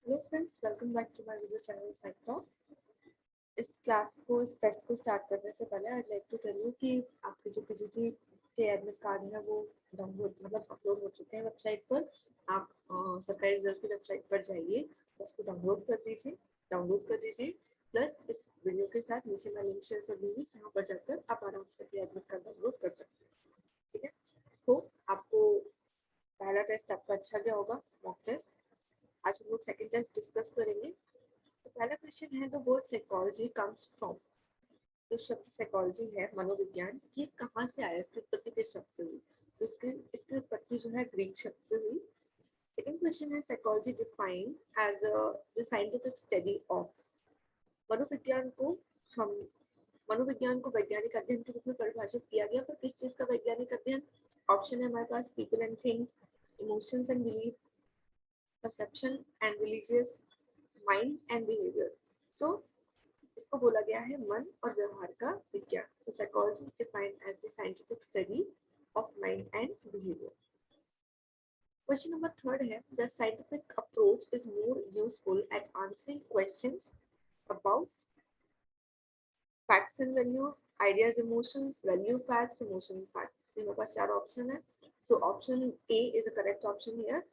Hello friends, welcome back to my video channel साइटॉक। इस test को स्टार्ट करने से पहले I like to tell you कि आपके जो पीजीटी के एडमिट कार्ड है वो डाउनलोड अपलोड हो चुके हैं वेबसाइट पर। आप सरकारी रिजल्ट की वेबसाइट पर जाइए, उसको डाउनलोड कर दीजिए। प्लस इस वीडियो के साथ नीचे मैं लिंक शेयर कर दूंगी, जहाँ पर जाकर आप आराम से अपने एडमिट कार्ड डाउनलोड कर सकते हैं। ठीक है, तो आपको पहला टेस्ट आपका अच्छा गया होगा, मॉक टेस्ट। आज हम लोग सेकंड टेस्ट डिस्कस करेंगे। तो पहला क्वेश्चन है, the word psychology comes from. जो शब्द साइकोलॉजी है, मनोविज्ञान, ये कहाँ से आया, इसकी उत्पत्ति किस शब्द से हुई? तो इसकी उत्पत्ति जो है ग्रीक शब्द से हुई। सेकंड क्वेश्चन है, psychology defined as the scientific study of. मनोविज्ञान को हम मनोविज्ञान को वैज्ञानिक अध्ययन के रूप में परिभाषित किया गया, पर किस चीज का वैज्ञानिक अध्ययन? ऑप्शन है हमारे पास, people and things, emotions and belief, perception and religious, mind and behaviour. So इसको बोला गया है मन और व्यवहार का विज्ञान। So psychology is defined as the scientific study of mind and behaviour. Question number third है, the scientific approach is more useful at answering questions about facts and values, ideas, emotions, value facts, emotion facts. मेरे पास चार option है। So option A is a correct option here.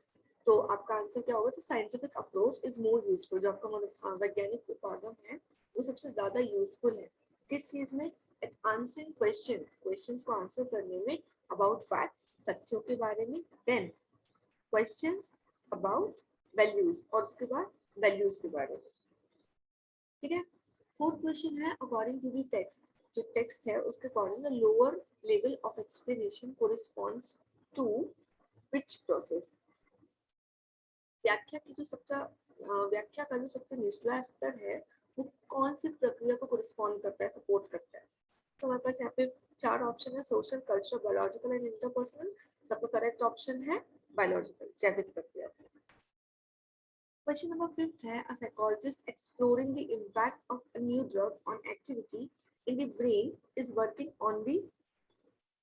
तो आपका answer क्या होगा? तो scientific approach is more useful. जो आपका वैज्ञानिक उपागम है वो सबसे ज्यादा यूजफुल है किस चीज में? एट आंसरिंग क्वेश्चंस को आंसर करने में, अबाउट फैक्ट्स, तथ्यों के बारे में, देन क्वेश्चंस अबाउट वैल्यूज, और उसके बाद वैल्यूज के बारे में। ठीक है, फोर्थ क्वेश्चन है, अकॉर्डिंग टू द टेक्स्ट। जो टेक्स्ट है उसके according the lower level of explanation corresponds to which process. व्याख्या का जो सबसे निचला स्तर है वो कौन सी प्रक्रिया को कोरिस्पॉन्ड करता है, सपोर्ट करता है? तो हमारे पास यहाँ पे चार ऑप्शन है, social, cultural, biological and interpersonal. सबका करेक्ट ऑप्शन है बायोलॉजिकल, जैविक प्रक्रिया। क्वेश्चन नंबर फिफ्थ है, a psychologist exploring the impact of a new drug on activity in the brain is working on the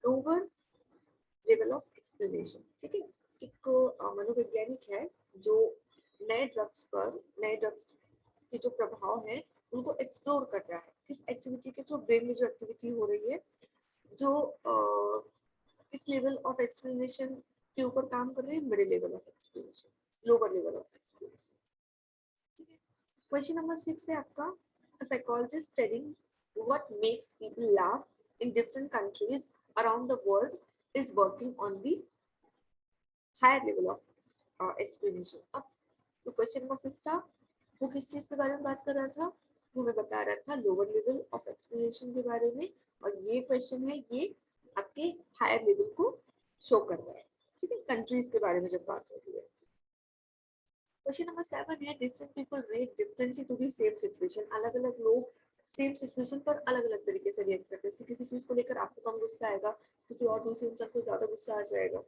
lower level of explanation. ठीक है, एक मनोवैज्ञानिक है जो नए ड्रग्स के जो प्रभाव है उनको एक्सप्लोर कर रहा है। किस एक्टिविटी के थ्रू? ब्रेन में जो एक्टिविटी हो रही है, जो इस लेवल ऑफ एक्सप्लेनेशन के ऊपर काम कर रही है, middle level of explanation, lower level of explanation. Question number 6 है आपका, a psychologist studying what makes people laugh in different countries around the world is working on the higher level of explanation. अब जो question number 5 था वो किस चीज के बारे में बात कर रहा था? वो मैं बता रहा था लोअर लेवल ऑफ एक्सप्लेनेशन के बारे में, और ये क्वेश्चन है ये आपके हायर लेवल को शो कर रहा है। ठीक है, कंट्रीज के बारे में जब बात हो रही है। क्वेश्चन नंबर 7 है, different people react differently to the same situation. अलग अलग लोग सेम सिचुएशन पर अलग अलग तरीके से रिएक्ट करते हैं। किसी चीज को लेकर आपको कम गुस्सा आएगा, किसी और दूसरे इंसान को ज्यादा गुस्सा आ जाएगा।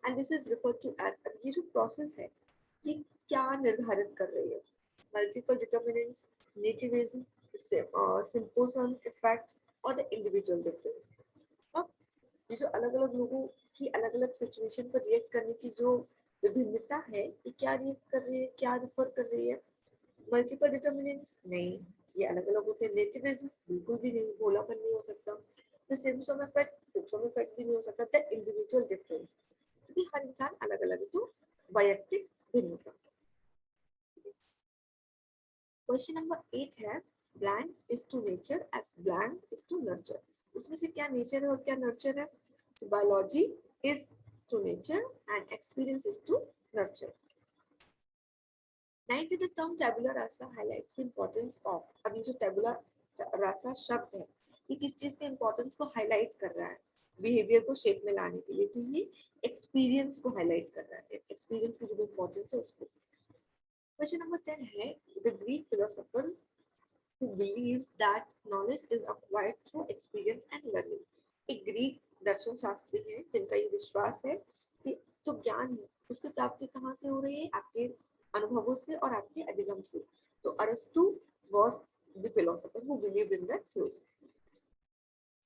And this is referred to as, अब ये जो प्रोसेस है ये क्या निर्धारित कर रही है? मल्टीपल डिटर्मिनेंट्स, नेटिविज्म, सिंपोसन इफेक्ट और द इंडिविजुअल डिफरेंस। अब ये जो अलग अलग लोगों की अलग अलग सिचुएशन पर रिएक्ट करने की जो विभिन्नता है, ये क्या रिएक्ट कर रही है, क्या रिफर कर रही है? मल्टीपल डिटर्मिनेंट्स नहीं, ये अलग अलग होते हैं। नेटिविज्म बिल्कुल भी नहीं, भोलापन नहीं हो सकता। द सिम्पसन इफेक्ट भी नहीं हो सकता। द इंडिविजुअल डिफरेंस, क्योंकि हर इंसान अलग अलग है, तो वैयक्तिक भिन्नता। क्वेश्चन नंबर 8 है, blank is to nature as blank is to nurture. इसमें से क्या नेचर है और क्या नर्चर है? तो biology is to nature and experience is to nurture. Ninth, the term tabula rasa highlights the importance of. अब ये जो टैबुला रासा शब्द है ये किस चीज के इंपॉर्टेंस को हाईलाइट कर रहा है? बिहेवियर को शेप में लाने के लिए। तो ये एक्सपीरियंस को हाईलाइट कर रहा है, एक्सपीरियंस की जो इंपॉर्टेंस है उसको। क्वेश्चन नंबर 10 है, the Greek philosopher who believes that knowledge is acquired through experience and learning। एक ग्रीक दर्शन शास्त्री है जिनका ये विश्वास है कि जो ज्ञान है उसकी प्राप्ति कहाँ से हो रही है? आपके अनुभवों से और आपके अधिगम से। तो अरस्तु was the philosopher who believed in that theory।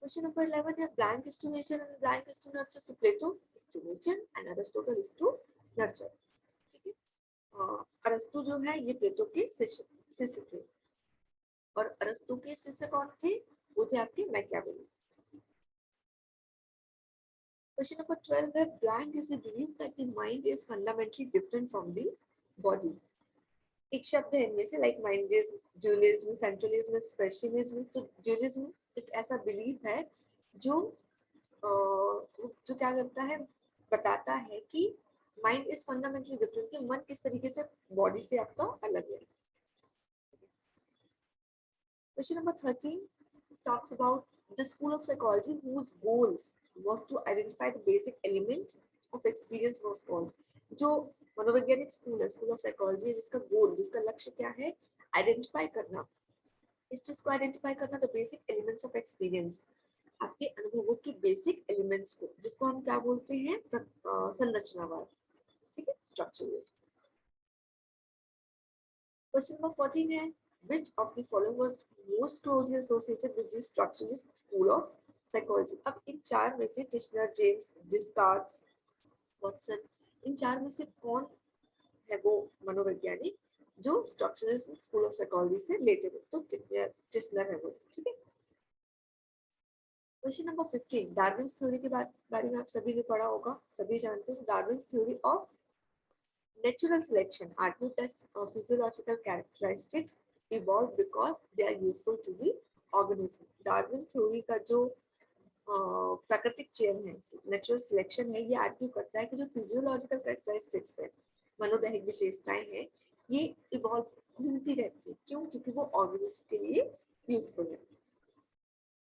Question number 11 है, blank is to nature and blank is to nurture। So Plato is to nature and Aristotle is to nurture। ठीक है, अरस्तु जो है ये प्लेटो के शिष्य थे, और अरस्तु के शिष्य कौन थे? वो थे आपके मैकियावेली। क्वेश्चन नंबर 12 है blank is the belief that the mind is fundamentally different from the body. एक शब्द है इनमें से, लाइक माइंडिज्म, ड्यूलिज्म, सेंट्रलिज्म, स्पेशलिज्म। तो ड्यूलिज्म एक ऐसा बिलीफ है जो जो क्या करता है, बताता है कि माइंड इज फंडामेंटली डिफरेंट, कि मन किस तरीके से बॉडी से आपका अलग है। Question number 13 talks about the school of psychology whose goals was to identify the basic element of experience was called। जो मनोवैज्ञानिक स्कूल है, स्कूल ऑफ साइकोलॉजी, जिसका गोल, जिसका लक्ष्य क्या है? आइडेंटिफाई करना, इस चीज को आइडेंटिफाई करना, the basic elements of experience, आपके अनुभवों की बेसिक एलिमेंट्स को, जिसको हम क्या बोलते हैं? संरचनावाद, ठीक है, स्ट्रक्चरलिज्म। क्वेश्चन नंबर 14 है which of the following was most closely associated with the structuralist school of psychology। अब इन चार में से टिश्नर, जेम्स, डिस्कार्ड्स, वॉटसन, इन चार में से कौन है वो मनोवैज्ञानिक जो स्ट्रक्चरलिस्ट स्कूल ऑफ साइकोलॉजी से रिलेटेड है? तो टिश्नर है वो, ठीक है। क्वेश्चन नंबर 15 डार्विन्स थ्योरी के बारे में आप सभी ने पढ़ा होगा, सभी जानते हैं। Darwin's theory of natural selection argued that physiological characteristics evolve because they are useful to the organism। Darwin theory का जो प्राकृतिक चयन है, नेचुरल सिलेक्शन है, ये आर्ग्यू करता है कि जो फिजियोलॉजिकल कैरेक्टरिस्टिक्स है, मनोदैहिक विशेषताएं हैं, ये इवॉल्व घूमती रहती है। क्यों? क्योंकि वो ऑर्गेनिज्म के लिए यूजफुल है,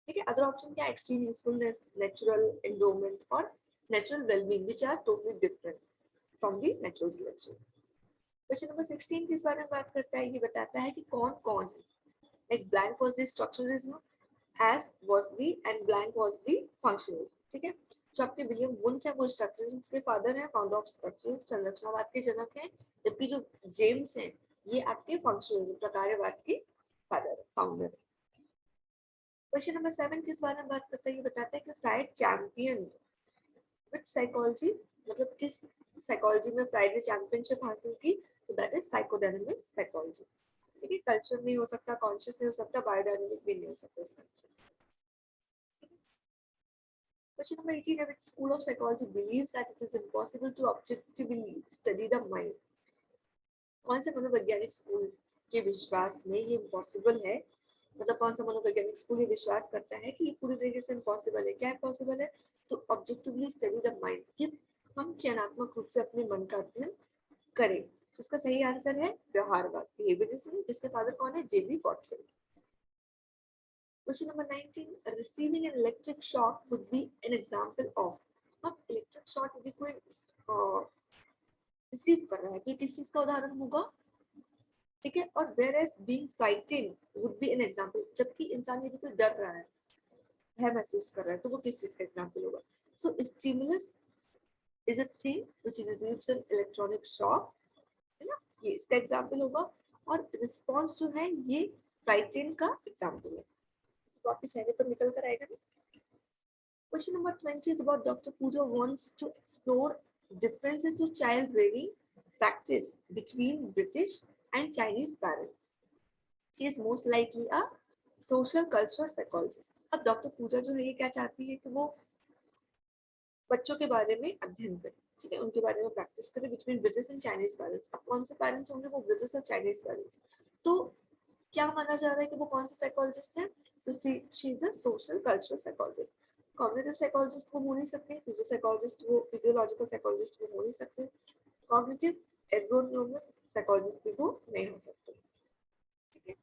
ठीक है। अदर ऑप्शन क्या? एक्सट्रीम यूजफुलनेस, नेचुरल एंडोमेंट और natural wellbeing, which are totally different from the natural selection. Question number 16 किस बारे में बात करता है? ये बताता है कि कौन कौन है। Like blank was the structuralism, as was the, and blank was the functionalism, ठीक है। जो आपके विलियम वुंट है वो स्ट्रक्चरलिज्म के फादर है, फाउंडर ऑफ स्ट्रक्चरलिज्म, संरचनावाद के जनक है। जबकि जो जेम्स हैं ये आपके फंक्शनलिज्म, प्रकार्यवाद के फादर, फाउंडर है। क्वेश्चन नंबर 7 किस बारे में बात करता है? ये बताता है कि फ्राइड चैंपियन विद साइकोलॉजी, मतलब किस साइकोलॉजी में फ्राइड ने चैंपियनशिप हासिल की? तो दैट इज साइकोडायनामिक साइकोलॉजी, ठीक है। कल्चर नहीं हो सकता, कॉन्शियस नहीं हो सकता, बायोडायनामिक भी नहीं हो सकता इसका आंसर। क्वेश्चन नंबर 18 है which school of psychology believes that it is impossible to objectively study the mind। कौन से मनोवैज्ञानिक स्कूल के विश्वास में ये इम्पॉसिबल है? मतलब कौन सा मनोवैज्ञानिक स्कूल ये विश्वास करता है कि ये पूरी तरीके से इम्पॉसिबल है? क्या इम्पॉसिबल है? तो ऑब्जेक्टिवली स्टडी द माइंड, कि हम चयनात्मक रूप से अपने मन का अध्ययन करें। जिसका सही आंसर है व्यवहारवाद, बिहेवियरिज्म, जिसके फादर कौन है? JB Watson. Question number 19 receiving an electric shock would be an example of। अब इलेक्ट्रिक शॉक यदि कोई रिसीव कर रहा है तो किस चीज का उदाहरण होगा? ठीक है। और whereas being frightened would be an example, जबकि इंसान यदि कोई डर रहा है, भय महसूस कर रहा है, तो वो किस चीज का एग्जाम्पल होगा? So stimulus is a thing which receives an electronic shock, है ना, ये इसका एग्जाम्पल होगा। और रिस्पॉन्स जो है ये फ्राइटन का एग्जाम्पल है, तो आपके चेहरे पर निकल कर आएगा ना। Question number 20 is about Dr. Puja wants to explore differences to child rearing practice between British and Chinese parents। She is most likely a social cultural psychologist। अब डॉक्टर पूजा जो है ये क्या चाहती है कि वो बच्चों के बारे में अध्ययन करे, ठीक है, उनके बारे में प्रैक्टिस करे between British and Chinese parents. अब कौन से पेरेंट्स होंगे? वो ब्रिटिश और चाइनीज पेरेंट्स। तो क्या माना जा रहा है कि वो कौन से साइकोलॉजिस्ट है? So she is a social cultural psychologist. Cognitive psychologist वो हो नहीं सकते, फिजियो साइकोलॉजिस्ट वो, फिजियोलॉजिकल साइकोलॉजिस्ट वो हो नहीं सकते, कॉग्निटिव एर्गोनॉमिक साइकोलॉजिस्ट भी वो नहीं हो सकते, ठीक है।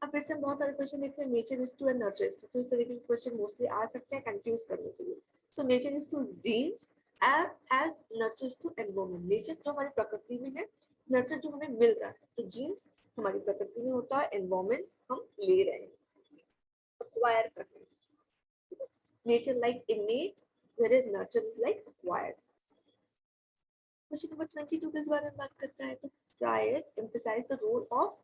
अब फिर से हम बहुत सारे क्वेश्चन देख रहे हैं, nature is to and nurture is to, तो इस तरीके के क्वेश्चन मोस्टली आ सकते हैं कंफ्यूज करने के लिए। तो nature is to genes as nurture is to environment. Nature जो हमारी प्रकृति में है, नर्चर जो हमें मिल रहा है। तो जीन्स हमारी प्रकृति में होता है, एनवायरनमेंट हम ले रहे हैं, एक्वायर कर रहे हैं। Nature like इनेट, whereas nurture is like acquired। Question number 22 किस बारे में बात करता है? तो Freud emphasize the role of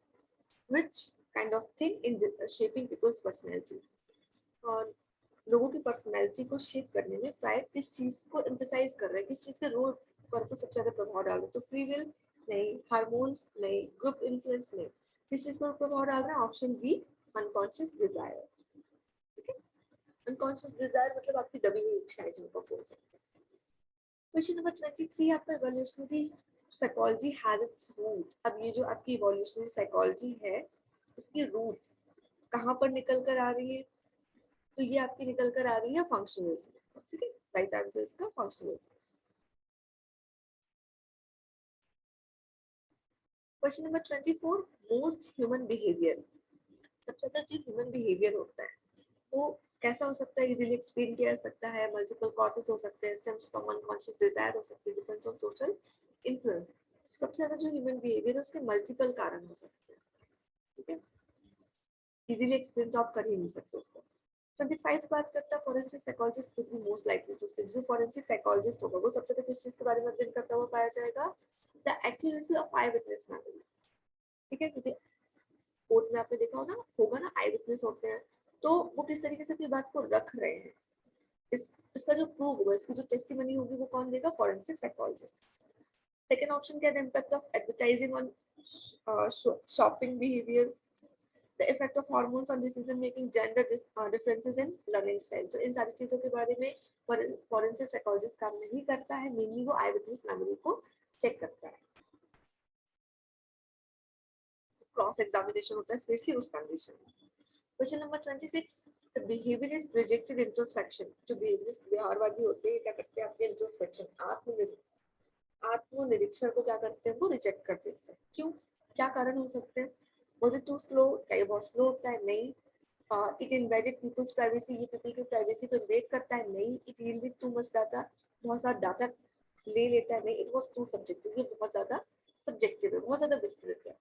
which kind of thing in shaping people's personality। और लोगों की पर्सनैलिटी को शेप करने में फ्रायड किस चीज को एम्फसाइज कर रहा है, किस चीज के रोल पर वो सबसे ज्यादा प्रभाव डाल रहा है? तो फ्री विल, नहीं, हार्मोन्स नहीं, ग्रुप इन्फ्लुएंस नहीं, किस चीज पर प्रभाव डाल रहा है? Option B, unconscious desire. ठीक है, अनकॉन्शियस डिजायर मतलब आपकी दबी हुई इच्छाएं जिनको बोल सकते हैं। क्वेश्चन नंबर 23 आपका evolutionary psychology has its root. अब ये जो आपकी इवोल्यूशनरी साइकोलॉजी है, इसकी रूट्स कहाँ पर निकल कर आ रही है? तो ये आपकी निकल कर आ रही है फंक्शनलिज्म। ठीक है, राइट आंसर इसका functionalism. Question number 24, most human behaviour. सबसे ज्यादा जो ह्यूमन बिहेवियर होता है वो कैसा हो सकता है? इजीली एक्सप्लेन किया जा सकता है, मल्टीपल कॉजेस हो सकते हैं, स्टेम्स फ्रॉम अनकॉन्शियस डिजायर हो सकती है, डिपेंड्स ऑन सोशल इन्फ्लुएंस। सबसे ज्यादा जो ह्यूमन बिहेवियर है उसके मल्टीपल कारण हो सकते हैं। ठीक है, इजीली एक्सप्लेन तो आप कर ही नहीं सकते उसको। 25 बात करता है forensic psychologist would be most likely to say. जो फोरेंसिक साइकोलॉजिस्ट होगा वो सबसे पहले किस चीज के बारे में अध्ययन करता हुआ पाया जाएगा? The accuracy of I witness memory. ठीक है, क्योंकि कोर्ट में आपने देखा होगा ना आई विटनेस होते हैं, तो वो किस तरीके से अपनी बात को रख रहे हैं, इसका जो प्रूव होगा, इसकी जो टेस्टिमनी होगी वो कौन देगा? Forensic psychologist. सेकंड ऑप्शन क्या है? Impact of advertising on shopping behaviour, the effect of hormones on decision making, gender differences in learning style. तो इन सारी चीजों के बारे में फॉरेंसिक साइकोलॉजिस्ट काम नहीं करता है, मेनली वो आई विटनेस मेमोरी को चेक करता है, क्रॉस एग्जामिनेशन होता है स्पेशली उस कंडीशन में। Question number 26, the behaviourist rejected introspection. जो बिहेवियरिस्ट व्यवहारवादी होते हैं क्या करते हैं? आपके इंट्रोस्पेक्शन आत्मनिरीक्षण को क्या करते हैं? वो रिजेक्ट कर देते हैं। क्यों? क्या कारण हो सकते हैं? Was it too slow? क्या ये बहुत स्लो होता है? नहीं। It invaded people's privacy. ये पीपल की प्राइवेसी को इन्वेड करता है? नहीं। It yielded too much data. बहुत सारा डाटा ले लेता है? नहीं। It was too subjective. ये बहुत ज्यादा सब्जेक्टिव है, बहुत ज्यादा विस्तृत है।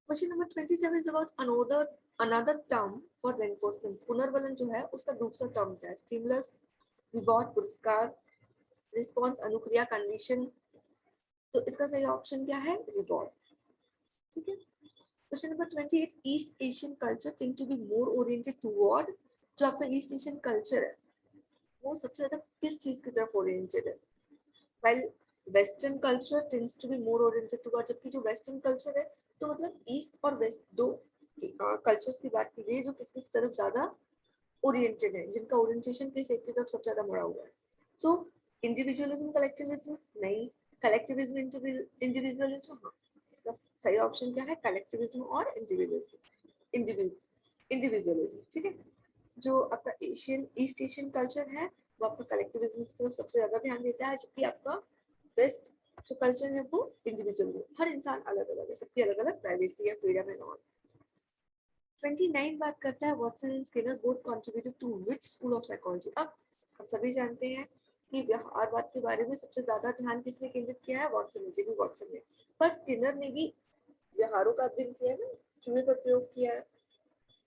Question number 27 is about another term for reinforcement. पुनर्वलन जो है उसका दूसरा टर्म क्या है? स्टिमुलस, रिवॉर्ड पुरस्कार, रिस्पॉन्स अनुक्रिया कंडीशन। तो इसका सही ऑप्शन क्या है? रिवॉर्ड। ठीक है, question number 28, East Asian culture tend to be more oriented toward. जो आपका ईस्ट एशियन कल्चर है वो सबसे ज्यादा किस चीज की तरफ ओरिएंटेड है? while western culture tends to be more oriented towards, जबकि जो western culture है तो मतलब ईस्ट और वेस्ट दो कल्चर्स की बात की गई जो किस किस तरफ ज्यादा ओरिएंटेड है, जिनका ओरिएंटेशन किस एक की तरफ सबसे ज्यादा मुड़ा हुआ है। सो इंडिविजुअलिज्म कलेक्टिविज्म? नहीं। Collectivism individualism? हाँ। इसका सही ऑप्शन क्या है? कलेक्टिविज्म और इंडिविजुअलिज्म। इंडिविजुअलिज्म। ठीक है, जो आपका एशियन ईस्ट एशियन कल्चर है वो आपका कलेक्टिविज्म की तरफ सबसे ज्यादा ध्यान देता है, जबकि आपका वेस्ट जो कल्चर है वो इंडिविजुअल है, हर इंसान अलग अलग है, सबकी अलग अलग प्राइवेसी है, फ्रीडम एंड ऑल। 29 बात करता है Watson and Skinner both contributed to which school of psychology. अब हम सभी जानते हैं कि व्यवहारवाद के बारे में सबसे ज्यादा ध्यान किसने केंद्रित किया है? वॉटसन ने, जेबी वॉटसन ने। पर स्किनर ने भी व्यवहारों का अध्ययन किया है ना, चूहे पर प्रयोग किया है,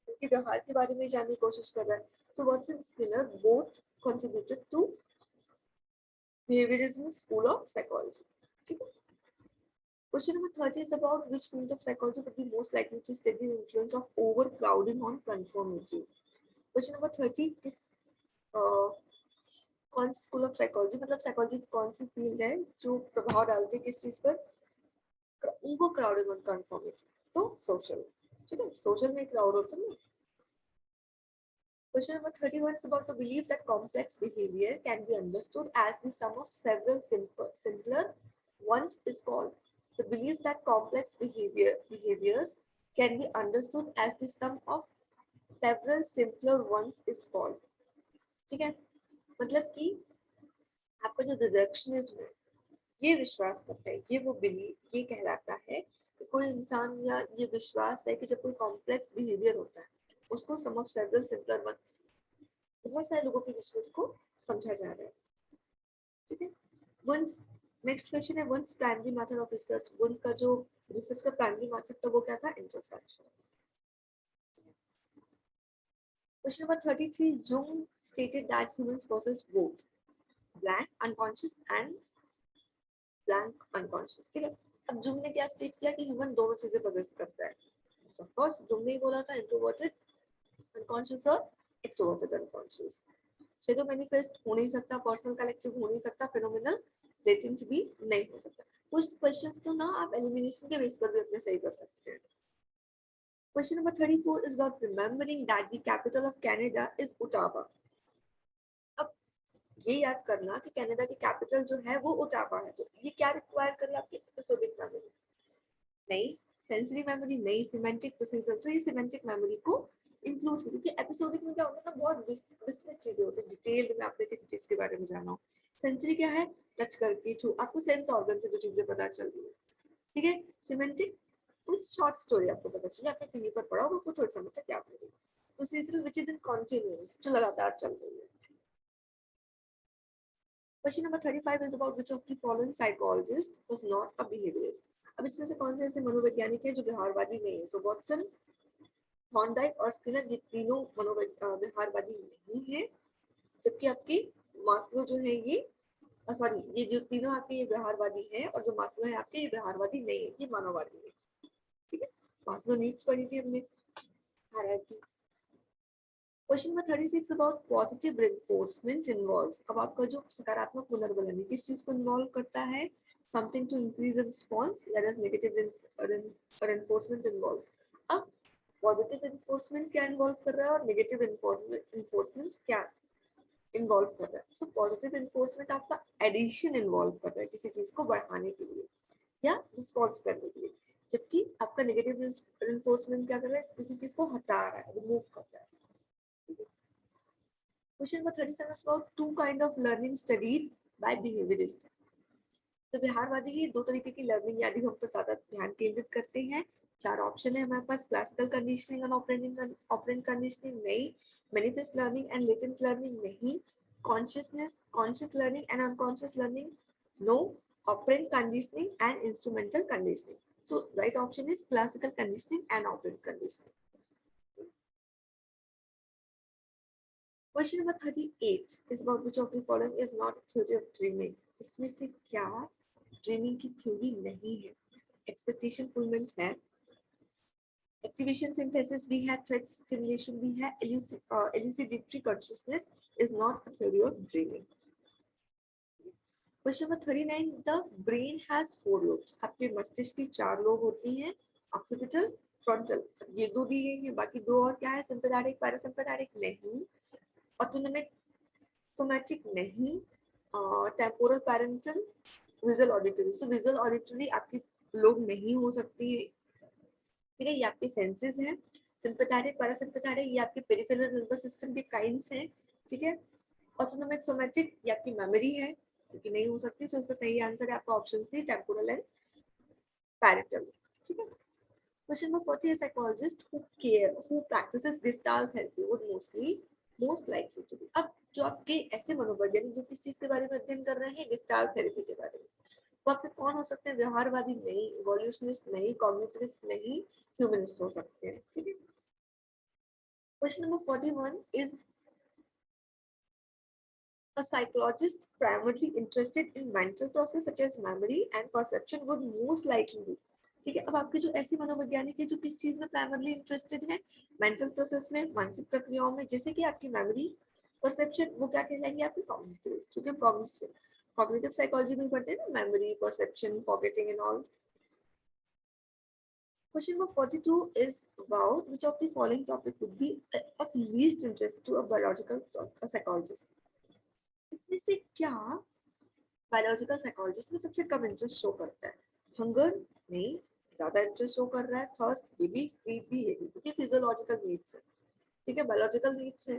उनके व्यवहार के बारे में जानने की कोशिश कर रहा है। So Watson Skinner both contributed to behaviorism school of psychology. ठीक है, question number 30 is about which field of psychology would be most likely to study the influence of overcrowding on conformity. Question number 30 किस कौन सी school of psychology मतलब psychology कौन सी field है जो प्रभाव डालती है किस चीज पर? Over crowding on conformity. तो सोशल। ठीक है, सोशल में क्राउड होता है ना। Question number 31 is about the belief that complex behavior can be understood as the sum of several simpler ones is called. The belief that complex behaviors can be understood as the sum of several simpler ones is called. ठीक है, मतलब कि आपका जो डिडक्शनिज्म है ये विश्वास करता है, ये वो बिलीव ये कहलाता है कि कोई इंसान या ये विश्वास है कि जब कोई कॉम्प्लेक्स बिहेवियर होता है उसको सम ऑफ सेवरल सिंपलर वन, बहुत सारे लोगों के बीच में उसको समझा जा रहा है। ठीक है, वंस नेक्स्ट क्वेश्चन है Wundt's primary method of research. Wundt's का जो रिसर्च का प्राइमरी मेथड था वो क्या था? Introspection. Question number 33, Jung stated that humans possess both blank unconscious and blank unconscious। ठीक है, अब जुंग ने क्या स्टेट किया कि ह्यूमन दोनों चीजें पोजेस करता है। ऑफ कोर्स जुंग ने बोला था इंट्रोवर्टेड अनकॉन्शियस और एक्सट्रोवर्टेड अनकॉन्शियस। शेडो मैनिफेस्ट हो नहीं सकता, पर्सनल कलेक्टिव हो नहीं सकता, फिनोमिनल लेटेंट भी नहीं हो सकता। कुछ क्वेश्चंस तो ना आप एलिमिनेशन के बेस पर भी अपने सही कर सकते हैं. Question number 34 is about remembering that the capital of Canada is Ottawa. अब ये याद करना कि कनाडा की कैपिटल जो है वो ओटावा है. तो ये क्या रिक्वायर कर रहा है आपकी एपिसोडिक मेमोरी? नहीं, सेंसरी मेमोरी नहीं, सिमेंटिक प्रोसेसर. तो ये सिमेंटिक मेमोरी को इंक्लूड करो, क्योंकि एपिसोडिक में क्या होता है ना, बहुत विस्तृत चीजें होती है, डिटेल में आपने किसी चीज के बारे में जाना हो. सेंसरी क्या है? टच करके, छू, आपको सेंस ऑर्गन से जो चीजें पता चल रही है. ठीक है. सिमेंटिक कुछ शॉर्ट स्टोरी आपको पता चली, आपने कहीं पर पढ़ा होगा, आपको थोड़ा समझ तक याद नहीं. Procedural which is in continuous, जो लगातार चल रही है. Question number 35 is about which of the following psychologist was not a behaviorist. अब इसमें से कौन से ऐसे मनोवैज्ञानिक हैं जो व्यवहारवादी नहीं है? सो वॉटसन, थॉर्नडाइक और स्किनर, ये तीनों व्यवहारवादी नहीं है. जबकि आपके मास्लो जो है ये, सॉरी, ये जो तीनों आपके ये व्यवहारवादी हैं, और जो मास्लो है आपके ये व्यवहारवादी नहीं है, ये मानववादी है. ठीक है. मास्लो नीड्स पढ़ी थी हमने, hierarchy. Question number 36 about positive reinforcement involves. अब आपका जो सकारात्मक पुनर्बलन है किस चीज को इन्वॉल्व करता है? Something to increase the response, whereas negative reinforcement involve. अब पॉजिटिव रिइंफोर्समेंट क्या इन्वॉल्व कर रहा है और नेगेटिव रिइंफोर्समेंट क्या इन्वॉल्व कर रहा है? सो पॉजिटिव रिइंफोर्समेंट आपका एडिशन इन्वॉल्व कर रहा है किसी चीज को बढ़ाने के लिए या रिस्पॉन्स करने के लिए, जबकि आपका नेगेटिव रिइंफोर्समेंट क्या कर रहा है? किसी चीज को हटा रहा है, रिमूव कर रहा है. Question number 37 is about two kind of learning studied by behaviorists. तो व्यवहारवादी की दो तरीके की लर्निंग यानी हम पर ज्यादा ध्यान केंद्रित करते हैं. चार ऑप्शन है हमारे पास. Classical conditioning and operant conditioning नहीं, manifest learning and latent learning नहीं, conscious learning and unconscious learning no, operant conditioning and instrumental conditioning. So right option is classical conditioning and operant conditioning. Question number 38 is about which of the following is not a theory of dreaming. इसमें से क्या dreaming की theory नहीं है? Expectation fulfilment है, activation synthesis भी है, threat stimulation भी है, elucidatory consciousness is not a theory of dreaming. Question number 39, the brain has four lobes. आपके मस्तिष्क की चार लोब होती हैं, ऑक्सीपिटल, फ्रंटल. ये दो दी गई हैं, बाकी दो और क्या है? सिंपैथेटिक, पैरासिम्पैथेटिक नहीं, ऑटोनोमिक, सोमैटिक नहीं, temporal, parental, visual auditory. So visual auditory आपकी लोग नहीं हो सकती है. ठीक है. ये आपके सेंसेस हैं. सिंपैथेटिक, पैरासिम्पैथेटिक ये आपके पेरिफेरल नर्वस सिस्टम के काइंड्स हैं. ठीक है. ऑटोनोमिक, सोमैटिक ये आपकी मेमोरी है, क्योंकि नहीं हो सकती. सो इसका सही आंसर है आपका option C, temporal and parental. ठीक है. Question number 40 is psychologist who practices Gestalt therapy would most likely to be. अब जो आपके ऐसे मनोवैज्ञानिक जो किस चीज के बारे में अध्ययन कर रहे हैं, Gestalt therapy के बारे में, तो आपके कौन हो सकते हैं? व्यवहारवादी नहीं, इवोल्यूशनिस्ट नहीं, कॉग्निटिविस्ट नहीं, ह्यूमनिस्ट हो सकते हैं. ठीक है. Question number 41 is a psychologist primarily interested in mental process such as memory and perception would most likely be. ठीक है. अब आपके जो ऐसे मनोवैज्ञानिक है जो किस चीज में प्राइमरली इंटरेस्टेड है? मेंटल प्रोसेस में, मानसिक प्रक्रियाओं में, जैसे कि आपकी मेमोरी, परसेप्शन, वो क्या कहलाएंगे? आपके कॉग्निटिविस्ट. क्योंकि कॉग्निटिव साइकोलॉजी में पढ़ते हैं ना, memory, perception, forgetting and all. Question number 42 is about which of the following topic would be of least interest to a biological psychologist. इसमें से क्या बायोलॉजिकल साइकोलॉजिस्ट में सबसे कम इंटरेस्ट शो करता है? हंगर नहीं, ज्यादा इंटरेस्ट शो कर रहा है. थर्स्ट ये भी, स्लीप भी, ये भी, क्योंकि फिजियोलॉजिकल नीड्स है. ठीक है. बायोलॉजिकल नीड्स है.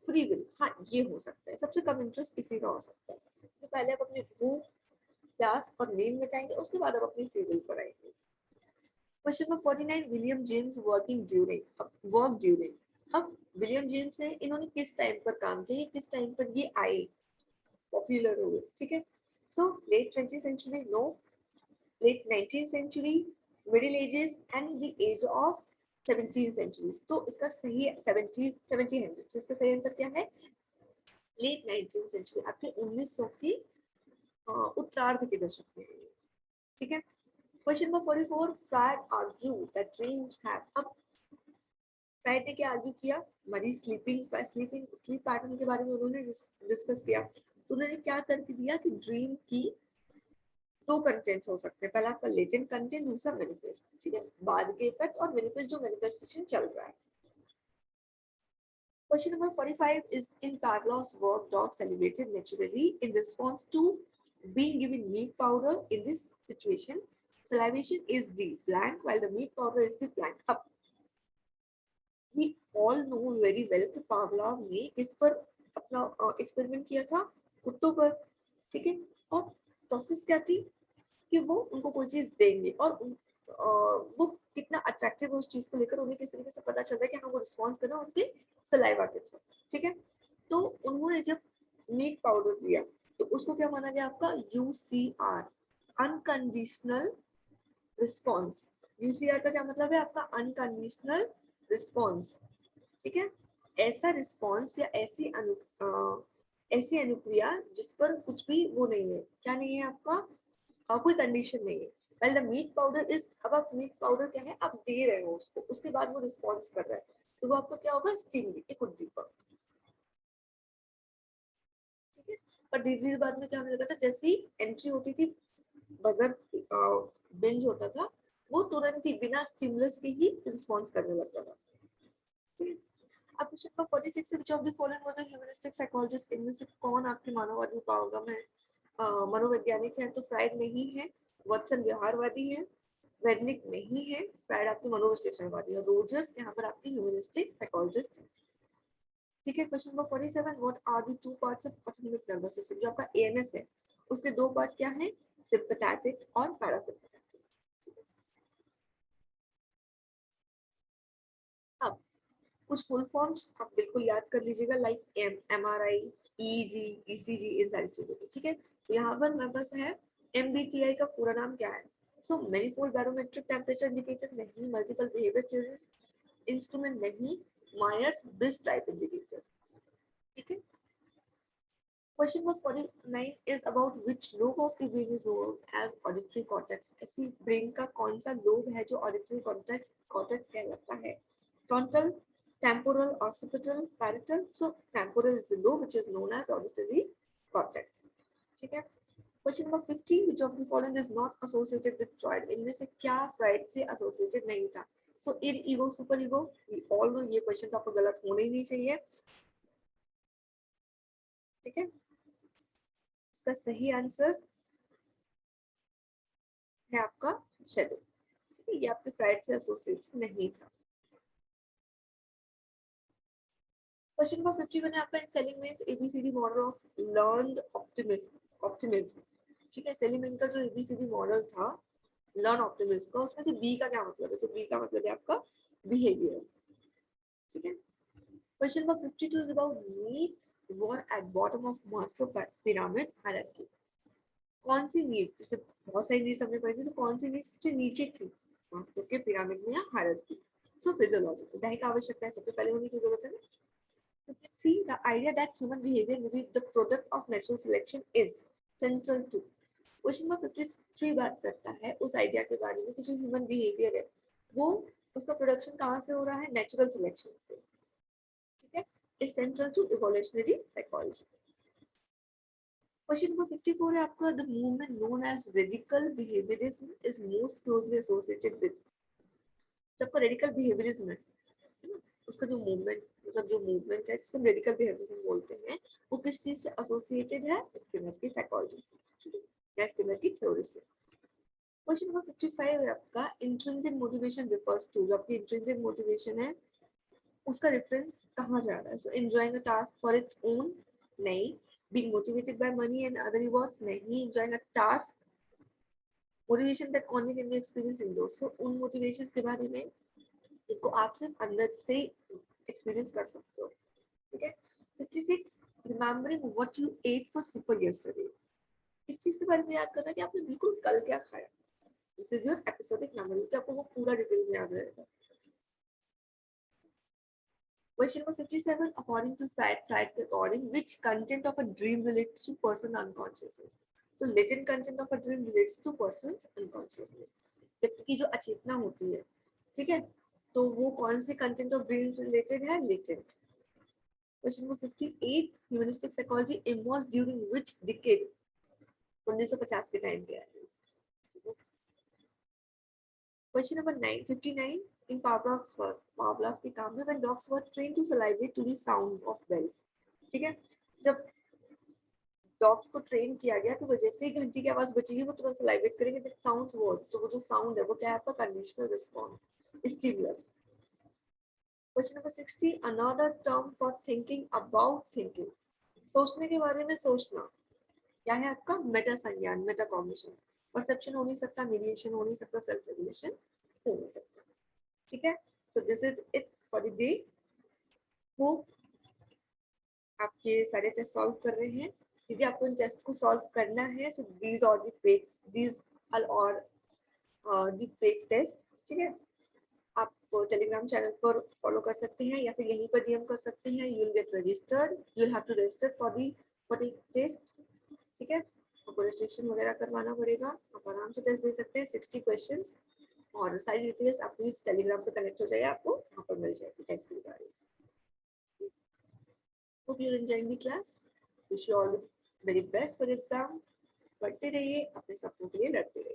फ्री विल, हाँ ये हो सकता है. सबसे कम इंटरेस्ट इसी का हो सकता है. तो पहले आप अपनी भूख, प्यास और नींद मिटाएंगे, उसके बाद आप अपनी फ्री विल पर आएंगे. Question number 49, William James working during. अब वर्क ड्यूरिंग, अब विलियम जेम्स है, इन्होंने किस टाइम पर काम किया, किस टाइम पर ये आए, पॉपुलर हो गए. ठीक है. So late 20th century no, late 19th century, middle ages and the age of 17th century. तो इसका सही 1700. इसका सही आंसर क्या है? late 19th century, आपके 1900 की उत्तरार्ध के दशक में. ठीक है. Question number 44, Freud argue that dreams have. अब फ्रायड ने क्या आर्ग्यू किया? हमारी स्लीप पैटर्न के बारे में उन्होंने डिस्कस किया. उन्होंने क्या तर्क दिया कि ड्रीम की दो कंटेंट हो सकते हैं, पहला आपका लेटेंट कंटेंट, दूसरा मैनिफेस्ट, ठीक है, बाद के इफेक्ट और मैनिफेस्ट जो मैनिफेस्टेशन चल रहा है। Question number 45 is in Pavlov's work, dogs celebrated naturally in response to being given milk powder. In this situation, salivation is the blank while the milk powder is the blank. Up. We all know very well कि Pavlov ने इस पर अपना experiment किया था कुत्तों पर, ठीक है, और प्रोसेस क्या थी कि वो उनको कोई चीज देंगे और वो कितना अट्रैक्टिव है उस चीज को लेकर, उन्हें किस तरीके से पता चल रहा है कि हाँ वो रिस्पॉन्स कर रहा है उनके सलाइवा के थ्रू, ठीक है। तो उन्होंने जब मिल्क पाउडर दिया तो उसको क्या माना गया आपका UCR, अनकंडीशनल रिस्पॉन्स। UCR का क्या मतलब है आपका अनकंडीशनल रिस्पॉन्स, ठीक है। ऐसा रिस्पॉन्स या ऐसी अनुक्रिया जिस पर कुछ भी वो नहीं है, क्या नहीं है आपका, कोई कंडीशन नहीं है। Well the milk powder is, अब आप मिल्क पाउडर क्या है आप दे रहे हो उसको, उसके बाद वो रिस्पॉन्स कर रहा है, तो वो आपको क्या होगा स्टिमुली, एक उद्दीपक, ठीक है। पर धीरे धीरे बाद में क्या होने लगा था, जैसी एंट्री होती थी बजर बिंज होता था, वो तुरंत ही बिना स्टिमुलस के ही रिस्पॉन्स करने लगता था। अब question number 46 which of the following was a humanistic psychologist, इनमें से कौन आपके मानववादी पाओगम है, मनोवैज्ञानिक है, तो फ्राइड नहीं है, वॉटसन व्यवहारवादी है, वेरनिक नहीं है, फ्राइड आपके मनोविश्लेषणवादी है, रोजर्स यहाँ पर आपकी ह्यूमनिस्टिक साइकोलॉजिस्ट है, ठीक है। Question number 47 what are the two parts of autonomic nervous system, जो आपका ANS है उसके दो पार्ट क्या है, सिंपैथेटिक और पैरासिम्पैथेटिक। अब कुछ फुल फॉर्म्स आप बिल्कुल याद कर लीजिएगा, लाइक MRI, EEG, ECG, इन सारी चीजों को, ठीक है। तो यहाँ पर मेरे पास है MBTI का पूरा नाम क्या है, सो मैनीफोल्ड बैरोमेट्रिक टेम्परेचर इंडिकेटर नहीं, मल्टीपल बिहेवियर थ्योरी इंस्ट्रूमेंट नहीं, मायर्स ब्रिज टाइप इंडिकेटर, ठीक है। Question number 49 is about which lobe of the brain is known as auditory cortex. ऐसी ब्रेन का कौन सा लोब है जो auditory cortex कहलाता है, frontal, temporal, occipital, parietal. So temporal is the lobe which is known as auditory cortex, ठीक है। Question number 50, which of the following is not associated with Freud? इनमें से क्या फ्राइड से associated नहीं था? So id ego, super ego, we all know ये question तो आपको गलत होना ही नहीं चाहिए, ठीक है। इसका सही आंसर है आपका शेडो, ठीक है, ये आपके फ्राइड से एसोसिएट नहीं था। क्वेश्चन नंबर 51 है आपका, इन सेलिंगमैन्स ABCD model of learned optimism, ठीक है। सेलिंगमैन का जो ABCD मॉडल था लर्न ऑप्टिमिज्म का, उसमें से बी का क्या मतलब है, तो बी का मतलब है आपका बिहेवियर, ठीक है। Question number 52 is about needs were at bottom of Maslow pyramid hierarchy. कौन सी नीड, जैसे बहुत सारी नीड्स हमने पढ़ी थी, तो कौन सी नीड सबसे नीचे थी मास्लो के पिरामिड में या हायरार्की, सो फिजियोलॉजिकल, दैहिक आवश्यकता है सबसे पहले होने की जरूरत है ना। 53, the idea that human behavior may be the product of natural selection is central to। Question number 53 बात करता है उस आइडिया के बारे में कि जो ह्यूमन बिहेवियर है वो, उसका प्रोडक्शन कहाँ से हो रहा है, नेचुरल सिलेक्शन से, ठीक है, is central to evolutionary psychology. Question number 54 है आपका, the movement known as radical behaviourism is most closely associated with, सबका रेडिकल बिहेवियरिज्म है ना, उसका जो मूवमेंट, मतलब जो मूवमेंट है जिसको रेडिकल बिहेवियरिज्म बोलते हैं, वो किस चीज से एसोसिएटेड है, स्किनर की साइकोलॉजी से, ठीक है, या स्किनर की थ्योरी से। क्वेश्चन नंबर 55 है आपका, इंट्रिंसिक मोटिवेशन रिफर्स टू, जो आपकी इंट्रिंसिक मोटिवेशन है उसका रेफरेंस कहाँ जा रहा है, so enjoying a task for its own नहीं, being motivated by money and other rewards नहीं, enjoying a task, motivation that only can be experienced indoors, so उन motivations के बारे में जिनको आप सिर्फ अंदर से एक्सपीरियंस कर सकते हो, ठीक है। 56, remembering what you ate for super yesterday, इस चीज के बारे में याद करना कि आपने बिल्कुल कल क्या खाया, this is your episodic memory, कि आपको वो पूरा डिटेल में याद रहेगा। Question number 57, according to Fried according, which content of a dream relates to person unconsciousness? So latent content of a dream relates to person's unconsciousness. व्यक्ति की जो अचेतना होती है, ठीक है, तो वो कौन से कंटेंट ऑफ ड्रीम रिलेटेड है, latent. Question number 58, humanistic psychology emerge during which decade, 1950 के टाइम पे आया है, क्वेश्चन नंबर 59 इन Pavlov's work, Pavlov के काम में when dogs were trained to salivate to the sound of bell. ठीक है, जब डॉग्स को ट्रेन किया गया तो वो जैसे ही घंटी की आवाज बचेगी वो तुरंत सलाइवेट करेंगे, दैट साउंड्स वर्ड, तो वो जो साउंड है वो क्या है आपका conditional response, stimulus. Question number 60 another term for thinking about thinking, सोचने के बारे में सोचना, क्या है आपका मेटा संज्ञान, मेटा कॉग्निशन. परसेप्शन हो नहीं सकता, मीडिएशन हो नहीं सकता, सेल्फ रेगुलेशन हो नहीं सकता. ठीक है, so this is it for the day. Hope आपके सारे टेस्ट सॉल्व कर रहे हैं. यदि आपको इन टेस्ट को सॉल्व करना है सो दीज और दीज और द पेड टेस्ट. ठीक है, आप टेलीग्राम चैनल पर फॉलो कर सकते हैं या फिर यहीं पर डीएम कर सकते हैं. You will get registered, you will have to register for the test. ठीक है, आपको रजिस्ट्रेशन वगैरह करवाना पड़ेगा. आप आराम से टेस्ट दे सकते हैं. 60 क्वेश्चंस और सारी डिटेल्स आप प्लीज टेलीग्राम पे कनेक्ट हो जाइए, आपको वहाँ पर मिल जाएगी टेस्ट के बारे में. Hope you're enjoying the class. Wish you all the very best for exam. पढ़ते रहिए, अपने सपनों के लिए लड़ते रहिए.